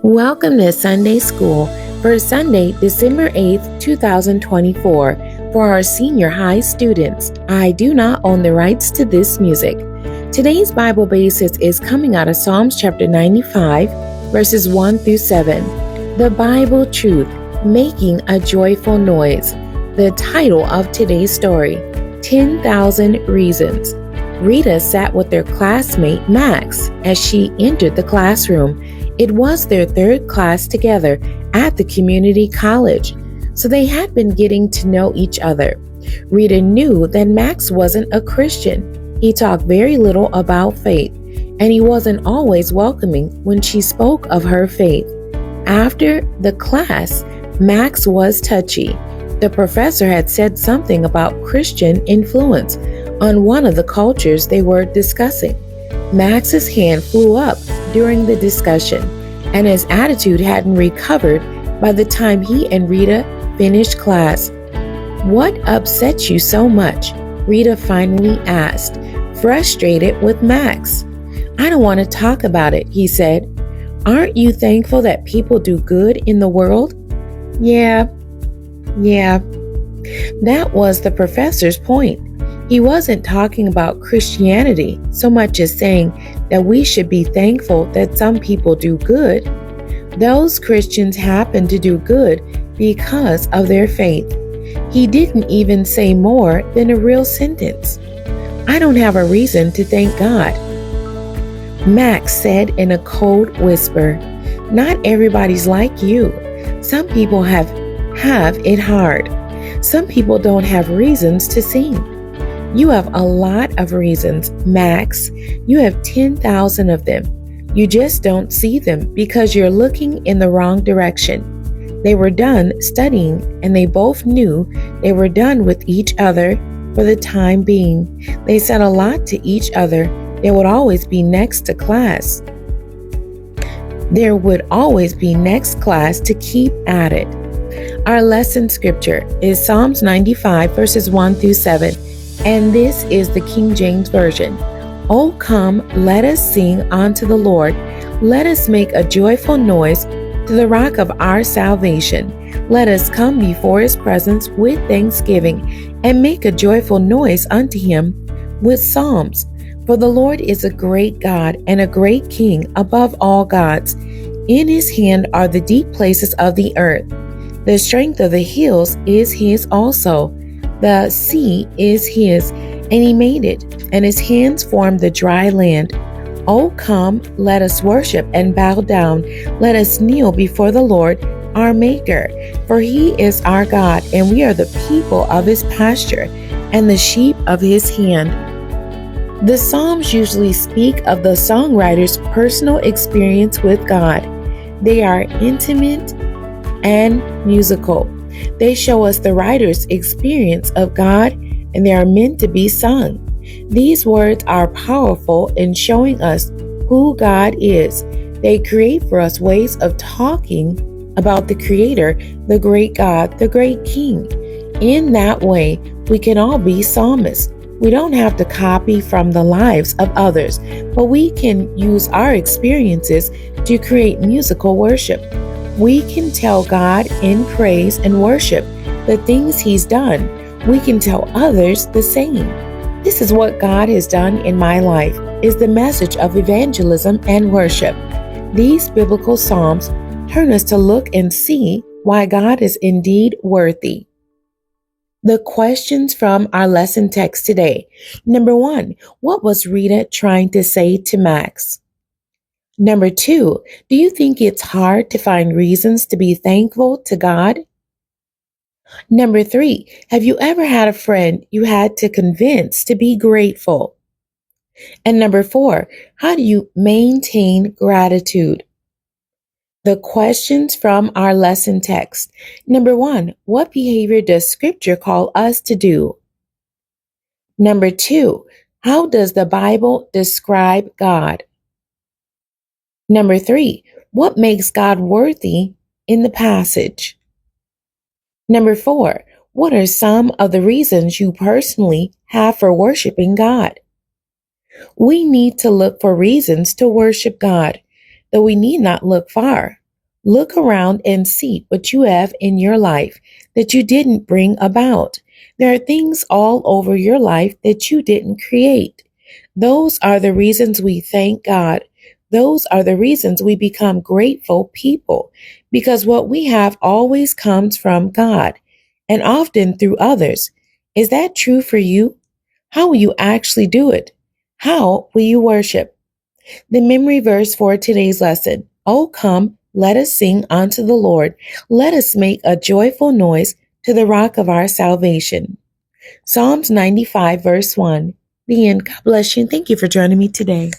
Welcome to Sunday School for Sunday, December 8th, 2024. For our senior high students, I do not own the rights to this music. Today's Bible basis is coming out of Psalms chapter 95, verses 1 through 7. The Bible Truth, Making a Joyful Noise. The title of today's story, 10,000 Reasons. Rita sat with their classmate Max as she entered the classroom. It was their third class together at the community college, so they had been getting to know each other. Rita knew that Max wasn't a Christian. He talked very little about faith, and he wasn't always welcoming when she spoke of her faith. After the class, Max was touchy. The professor had said something about Christian influence on one of the cultures they were discussing. Max's hand flew up during the discussion, and his attitude hadn't recovered by the time he and Rita finished class. "What upset you so much?" Rita finally asked, frustrated with Max. "I don't want to talk about it," he said. "Aren't you thankful that people do good in the world?" Yeah. That was the professor's point. He wasn't talking about Christianity so much as saying that we should be thankful that some people do good. Those Christians happen to do good because of their faith. He didn't even say more than a real sentence. "I don't have a reason to thank God," Max said in a cold whisper. "Not everybody's like you. Some people have it hard. Some people don't have reasons to sing. You have a lot of reasons, Max. You have 10,000 of them. You just don't see them because you're looking in the wrong direction." They were done studying, and they both knew they were done with each other for the time being. They said a lot to each other. They would always be next to class. There would always be next class to keep at it. Our lesson scripture is Psalms 95, verses 1 through 7. And this is the King James Version. "Oh, come, let us sing unto the Lord. Let us make a joyful noise to the rock of our salvation. Let us come before his presence with thanksgiving and make a joyful noise unto him with psalms. For the Lord is a great God and a great King above all gods. In his hand are the deep places of the earth. The strength of the hills is his also. The sea is his, and he made it, and his hands formed the dry land. Oh, come, let us worship and bow down. Let us kneel before the Lord, our Maker. For he is our God, and we are the people of his pasture, and the sheep of his hand." The Psalms usually speak of the songwriter's personal experience with God. They are intimate and musical. They show us the writer's experience of God, and they are meant to be sung. These words are powerful in showing us who God is. They create for us ways of talking about the Creator, the great God, the great King. In that way, we can all be psalmists. We don't have to copy from the lives of others, but we can use our experiences to create musical worship. We can tell God in praise and worship the things he's done. We can tell others the same. This is what God has done in my life, is the message of evangelism and worship. These biblical psalms turn us to look and see why God is indeed worthy. The questions from our lesson text today. Number 1, what was Rita trying to say to Max? Number 2, do you think it's hard to find reasons to be thankful to God? Number 3, have you ever had a friend you had to convince to be grateful? And number 4, how do you maintain gratitude? The questions from our lesson text. Number 1, what behavior does Scripture call us to do? Number 2, how does the Bible describe God? Number 3, what makes God worthy in the passage? Number 4, what are some of the reasons you personally have for worshiping God? We need to look for reasons to worship God, though we need not look far. Look around and see what you have in your life that you didn't bring about. There are things all over your life that you didn't create. Those are the reasons we thank God. Those are the reasons we become grateful people, because what we have always comes from God and often through others. Is that true for you? How will you actually do it? How will you worship? The memory verse for today's lesson. Oh, come, let us sing unto the Lord. Let us make a joyful noise to the rock of our salvation. Psalms 95 verse 1. The end. God bless you and thank you for joining me today.